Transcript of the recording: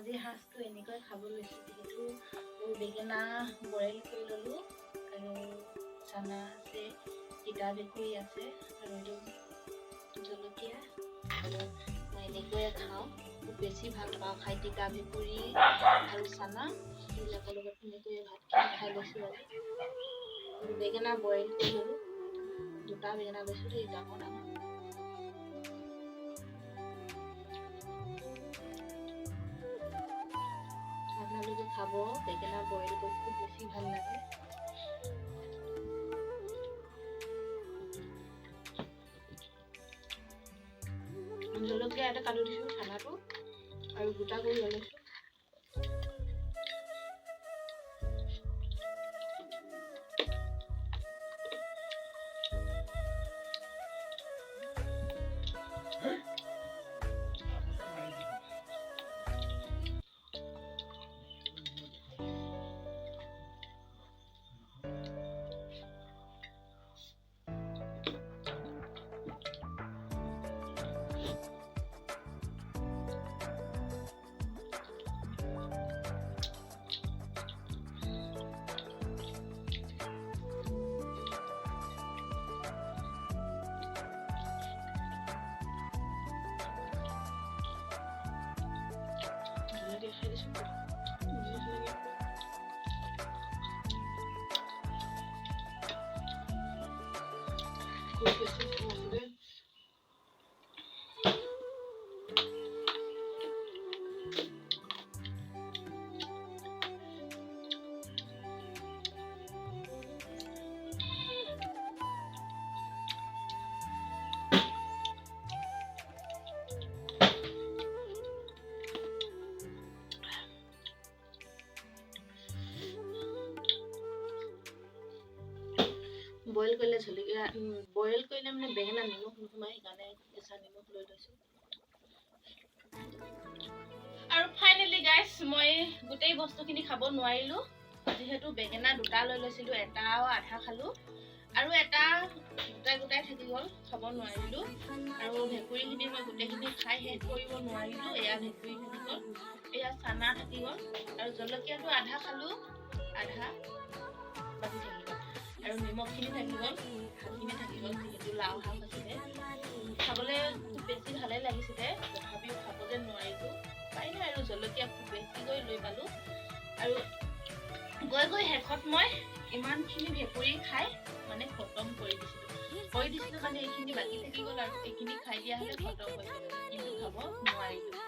আজি সাজটো এনেকৈ খাব লৈছোঁ যিহেতু বেঙেনা বইল কৰি ল'লোঁ আৰু চানা আছে, তিতা ভেকুৰী আছে আৰু এইটো জলকীয়া আৰু মই এনেকৈয়ে খাওঁ। খুব বেছি ভাল পাওঁ খাই তিতা ভেকুৰী আৰু চানা এইবিলাকৰ লগত এনেকৈয়ে ভাতখিনি খাই লৈছোঁ। আজি বেঙেনা বইল কৰি ল'লোঁ, দুটা বেঙেনা লৈছোঁ দেই, ডাঙৰ ডাঙৰ। আপোনালোকে খাব, বেঙেনা বইল কৰি খুব বেছি ভাল লাগে। জলকীয়া এটা কাটি দিছোঁ চানাটো আৰু গোটা কৰি লৈ লৈছোঁ। বইল কৰিলে জলকীয়া বইল কৰিলে মানে বেঙেনা নিমখ নোসোমাই, সেইকাৰণে কেঁচা নিমখ লৈ লৈছোঁ। আৰু ফাইনেলি গাইছ, মই গোটেই বস্তুখিনি খাব নোৱাৰিলোঁ যিহেতু বেঙেনা দুটা লৈ লৈছিলোঁ, এটা আধা খালোঁ আৰু এটা গোটাই থাকি গ'ল, খাব নোৱাৰিলোঁ। আৰু ভেকুৰীখিনি মই গোটেইখিনি খাই শেষ কৰিব নোৱাৰিলোঁ, এয়া ভেকুৰী থাকি গ'ল, এয়া চানা থাকি গ'ল আৰু জলকীয়াটো আধা খালোঁ, আধা বাকী থাকি গ'ল আৰু নিমখখিনি থাকি গ'ল, শাকখিনি থাকি গ'ল যিহেতু লাও শাক আছিলে। খাবলৈ খুব বেছি ভালেই লাগিছিলে, তথাপিও খাব যে নোৱাৰিলোঁ, উপায় নাই আৰু জলকীয়া খুব বেছিকৈ লৈ পালোঁ। আৰু গৈ শেষত মই ইমানখিনি ভেকুৰী খাই মানে খতম কৰি দিছিলোঁ মানে এইখিনি বাকী থাকি গ'ল আৰু এইখিনি খাই দিয়া হ'লে খতম হৈ গ'ল, কিন্তু খাব নোৱাৰিলোঁ।